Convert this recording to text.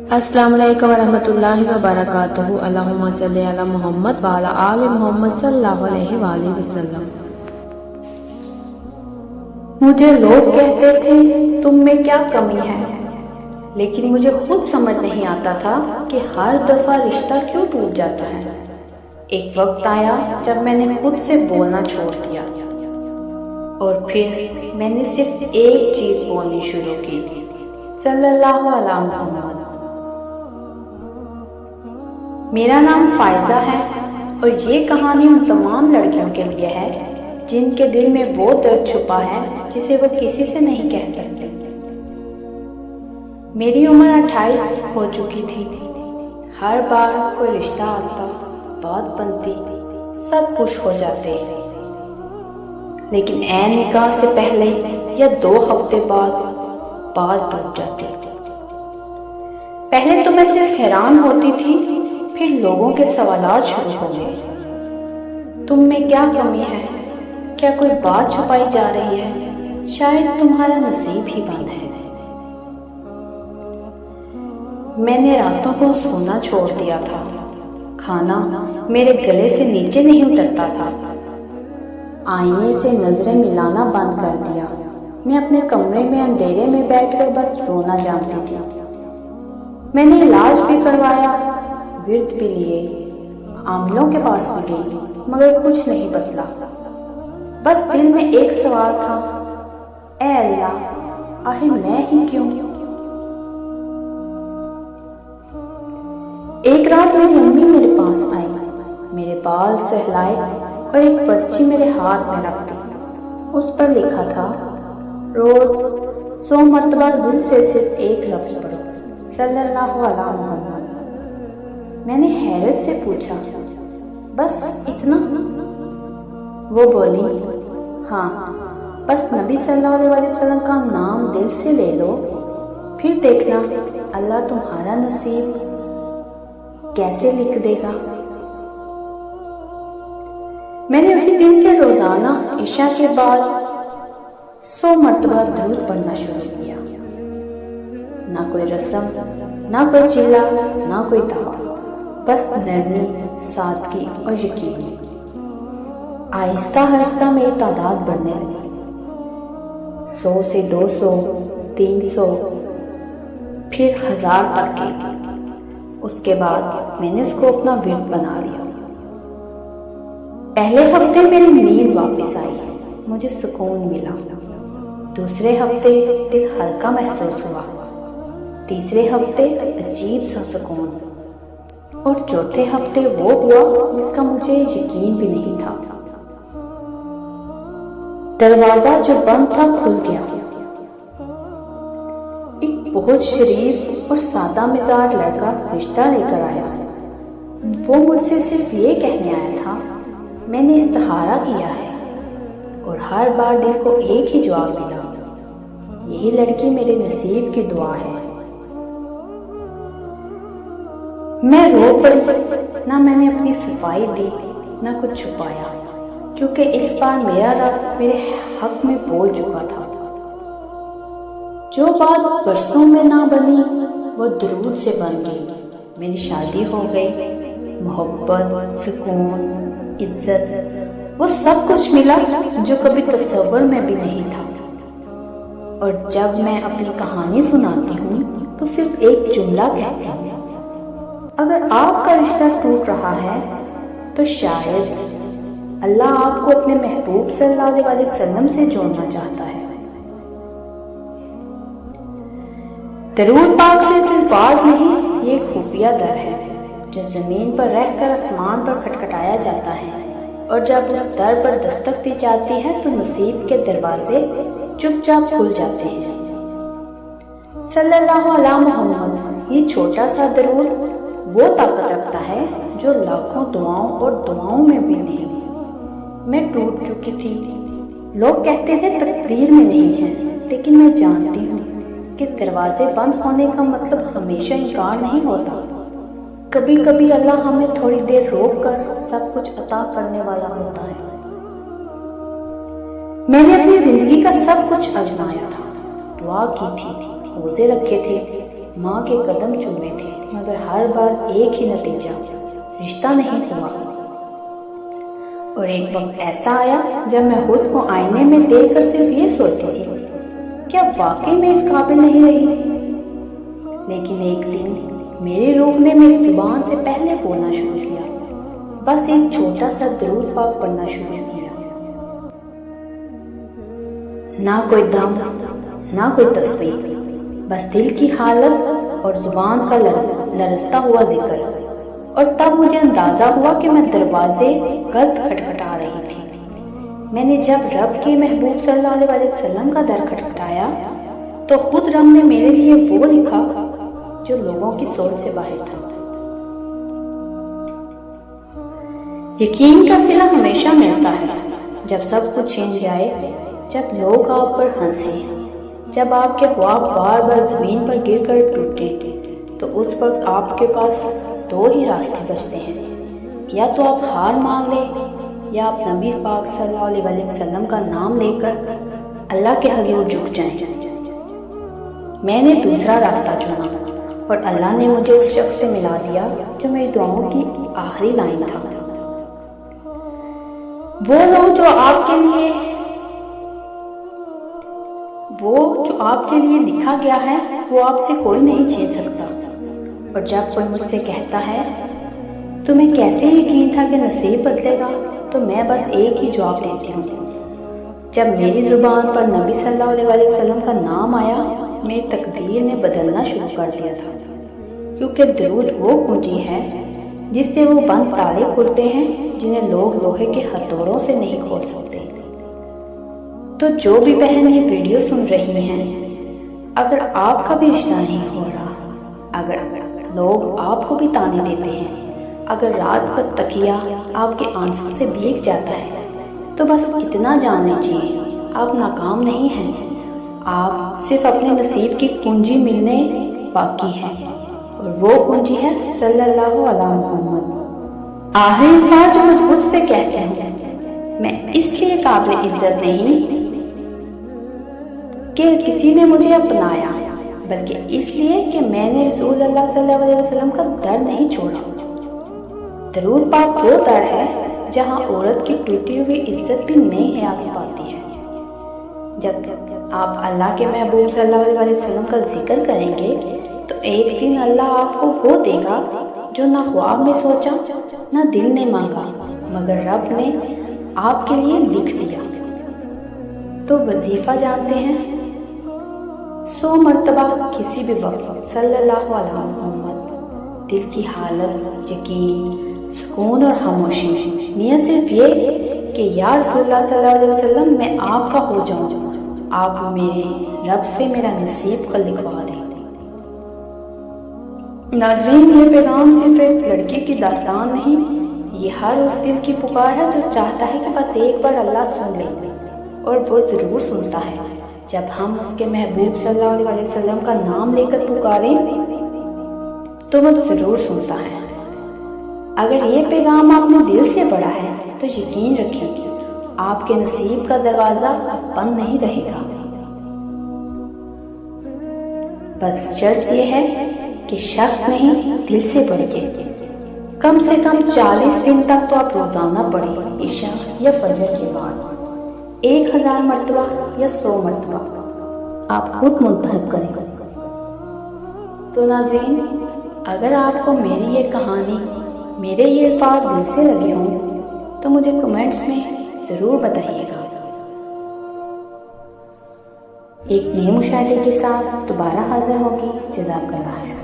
السلام علیکم ورحمۃ اللہ وبرکاتہ۔ اللہم صلی علی محمد وعلی آل محمد صلی اللہ علیہ وآلہ وسلم۔ مجھے لوگ کہتے تھے تم میں کیا کمی ہے، لیکن مجھے خود سمجھ نہیں آتا تھا کہ ہر دفعہ رشتہ کیوں ٹوٹ جاتا ہے۔ ایک وقت آیا جب میں نے خود سے بولنا چھوڑ دیا، اور پھر میں نے صرف ایک چیز بولنی شروع کی، صلی اللہ علیہ محمد۔ میرا نام فائزہ ہے، اور یہ کہانی ان تمام لڑکیوں کے لیے ہے جن کے دل میں وہ درد چھپا ہے جسے وہ کسی سے نہیں کہہ سکتے۔ میری عمر 28 ہو چکی تھی۔ ہر بار کوئی رشتہ آتا، بات بنتی، سب خوش ہو جاتے، لیکن عین نکاح سے پہلے یا 2 ہفتے بعد بات ٹوٹ جاتی۔ پہلے تو میں صرف حیران ہوتی تھی، پھر لوگوں کے سوالات شروع ہو گئے۔ تم میں کیا کمی ہے؟ کیا کوئی بات چھپائی جا رہی ہے؟ شاید تمہارا نصیب ہی بند ہے۔ میں نے راتوں کو سونا چھوڑ دیا تھا، کھانا میرے گلے سے نیچے نہیں اترتا تھا، آئینے سے نظریں ملانا بند کر دیا۔ میں اپنے کمرے میں اندھیرے میں بیٹھ کر بس رونا جانتی تھی۔ میں نے علاج بھی کروایا، ورد بھی لیے، عاملوں کے پاس بھی گئی، مگر کچھ نہیں بدلا۔ بس دل میں ایک سوال تھا، اے اللہ، آخر میں ہی کیوں؟ ایک رات میری امی میرے پاس آئی، میرے بال سہلائے اور ایک پرچی میرے ہاتھ میں رکھ دی۔ اس پر لکھا تھا، روز 100 مرتبہ دل سے صرف ایک لفظ پڑھو، صلی اللہ علیہ محمد۔ میں نے حیرت سے پوچھا، بس اتنا؟ وہ بولی، ہاں، بس نبی صلی اللہ علیہ وسلم کا نام دل سے لے لو، پھر دیکھنا اللہ تمہارا نصیب کیسے لکھ دے گا۔ میں نے اسی دن سے روزانہ عشاء کے بعد 100 مرتبہ درود پڑھنا شروع کیا۔ نہ کوئی رسم، نہ کوئی چلا، نہ کوئی دعویٰ، بس نرمی، سادگی اور یقین۔ آہستہ آہستہ میری تعداد بڑھنے لگی، 100 سے 200، 300، پھر 1000 تک کی۔ اس کے بعد میں نے اس کو اپنا ورد بنا لیا۔ پہلے ہفتے میری نیند واپس آئی، مجھے سکون ملا۔ دوسرے ہفتے دل ہلکا محسوس ہوا، تیسرے ہفتے عجیب سا سکون، اور چوتھے ہفتے وہ ہوا جس کا مجھے یقین بھی نہیں تھا۔ دروازہ جو بند تھا کھل گیا۔ ایک بہت شریف اور سادہ مزاج لڑکا رشتہ لے کر آیا۔ وہ مجھ سے صرف یہ کہنے آیا تھا، میں نے استخارہ کیا ہے، اور ہر بار دل کو ایک ہی جواب ملا، یہی لڑکی میرے نصیب کی دعا ہے۔ میں رو پڑی، نہ میں نے اپنی صفائی دی، نہ کچھ چھپایا، کیونکہ اس بار میرا رب میرے حق میں بول چکا تھا۔ جو بات برسوں میں نہ بنی وہ درود سے بن گئی۔ میری شادی ہو گئی، محبت، سکون، عزت، وہ سب کچھ ملا جو کبھی تصور میں بھی نہیں تھا۔ اور جب میں اپنی کہانی سناتی ہوں تو صرف ایک جملہ کہتی ہوں، اگر آپ کا رشتہ ٹوٹ رہا ہے تو شاید اللہ آپ کو اپنے محبوب صلی اللہ علیہ وسلم سے جوڑنا چاہتا ہے۔ درود پاک صرف الفاظ نہیں، یہ ایک خفیہ در ہے جو زمین پر رہ کر آسمان پر کھٹکھٹایا جاتا ہے، اور جب اس در پر دستک دی جاتی ہے تو نصیب کے دروازے چپ چاپ کھل جاتے ہیں۔ صلی اللہ علیہ محمد، یہ چھوٹا سا درود وہ طاقت رکھتا ہے جو لاکھوں دعاؤں اور دعاؤں میں بھی نہیں۔ میں ٹوٹ چکی تھی، لوگ کہتے تھے تقدیر میں نہیں ہے، لیکن میں جانتی ہوں کہ دروازے بند ہونے کا مطلب ہمیشہ انکار نہیں ہوتا۔ کبھی کبھی اللہ ہمیں تھوڑی دیر روک کر سب کچھ عطا کرنے والا ہوتا ہے۔ میں نے اپنی زندگی کا سب کچھ آزمایا تھا، دعا کی تھی، روزے رکھے تھے، ماں کے قدم چومے تھے، مگر ہر بار ایک ہی نتیجہ، رشتہ نہیں ہوا۔ اور ایک وقت ایسا آیا جب میں خود کو آئینے میں دیکھ کر صرف یہ سوچتی تھی، کیا واقعی میں اس قابل نہیں رہی؟ لیکن ایک دن میری روح نے میری زبان سے پہلے بولنا شروع کیا، بس ایک چھوٹا سا درود پاک پڑھنا شروع کیا۔ نہ کوئی دم، نہ کوئی تصویر، بس دل کی حالت اور زبان کا لرزتا ہوا ذکر۔ اور تب مجھے اندازہ ہوا کہ میں دروازے غلط کھٹکھٹا رہی تھی۔ میں نے جب رب کے محبوب صلی اللہ علیہ وسلم کا در کھٹکھٹایا تو خود رب نے میرے لیے وہ لکھا جو لوگوں کی سوچ سے باہر تھا۔ یقین کا صلہ ہمیشہ ملتا ہے جب سب کچھ چھن جائے، جب لوگ آپ پر ہنسیں، جب آپ کے خواب بار بار زمین پر گر کر ٹوٹے، تو اس وقت آپ کے پاس دو ہی راستے بچتے ہیں، یا تو آپ ہار مان لیں یا آپ نبی پاک صلی اللہ علیہ وسلم کا نام لے کر اللہ کے حضور جھک جائیں۔ میں نے دوسرا راستہ چنا اور اللہ نے مجھے اس شخص سے ملا دیا جو میری دعاؤں کی آخری لائن تھا۔ وہ لوگ جو آپ کے لیے لکھا گیا ہے وہ آپ سے کوئی نہیں چھین سکتا۔ اور جب کوئی مجھ سے کہتا ہے تمہیں کیسے یقین تھا کہ نصیب بدلے گا، تو میں بس ایک ہی جواب دیتی ہوں، جب میری زبان پر نبی صلی اللہ علیہ وسلم کا نام آیا، میری تقدیر نے بدلنا شروع کر دیا تھا، کیونکہ درود وہ کنجی ہے جس سے وہ بند تالے کھلتے ہیں جنہیں لوگ لوہے کے ہتھوڑوں سے نہیں کھول سکتے۔ تو جو بھی بہن یہ ویڈیو سن رہی ہیں، اگر آپ کا بھی رشتہ نہیں ہو رہا، اگر لوگ آپ کو بھی تانے دیتے ہیں، اگر رات کا تکیہ آپ کے آنسوں سے بھیگ جاتا ہے، تو بس اتنا جان لیجیے آپ ناکام نہیں ہیں، آپ صرف اپنے نصیب کی کنجی ملنے باقی ہے، اور وہ کنجی ہے صلی اللہ علیہ محمد۔ آخری الفاظ جو مجھ سے کہتے ہیں، میں اس لیے قابل عزت نہیں کہ کسی نے مجھے اپنایا، بلکہ اس لیے کہ میں نے رسول اللہ صلی اللہ علیہ وسلم کا در نہیں چھوڑا۔ درود پاک وہ در ہے جہاں عورت کی ٹوٹی ہوئی عزت بھی نئی حیات پاتی ہے۔ جب آپ اللہ کے محبوب صلی اللہ علیہ وسلم کا ذکر کریں گے تو ایک دن اللہ آپ کو وہ دے گا جو نہ خواب میں سوچا، نہ دل نے مانگا، مگر رب نے آپ کے لیے لکھ دیا۔ تو وظیفہ جانتے ہیں، 100 مرتبہ کسی بھی وقت صلی اللہ علیہ محمد، دل کی حالت، یقین، سکون اور خاموشی، نیت صرف یہ کہ یا رسول اللہ صلی اللہ علیہ وسلم میں آپ کا ہو جاؤں، آپ میرے رب سے میرا نصیب کا لکھوا دیں۔ ناظرین، یہ پیغام صرف ایک لڑکی کی داستان نہیں، یہ ہر اس دل کی پکار ہے جو چاہتا ہے کہ بس ایک بار اللہ سن لے، اور وہ ضرور سنتا ہے جب ہم اس کے محبوب صلی اللہ علیہ وسلم کا نام لے کر پکاریں تو وہ ضرور سنتا ہے۔ اگر یہ پیغام آپ نے دل سے پڑھا ہے تو یقین رکھیں کہ آپ کے نصیب کا دروازہ اب بند نہیں رہے گا۔ بس شرط یہ ہے کہ شک نہیں، دل سے پڑھیے، کم سے کم 40 دن تک تو آپ روزانہ پڑھیں، عشاء یا فجر کے بعد 1000 مرتبہ یا 100 مرتبہ، آپ خود منتخب کریں۔ تو ناظرین، اگر آپ کو میری یہ کہانی، میرے یہ الفاظ دل سے لگے ہوں تو مجھے کمنٹس میں ضرور بتائیے گا۔ ایک نئے مشاہدے کے ساتھ دوبارہ حاضر ہوگی۔ جزاک اللہ۔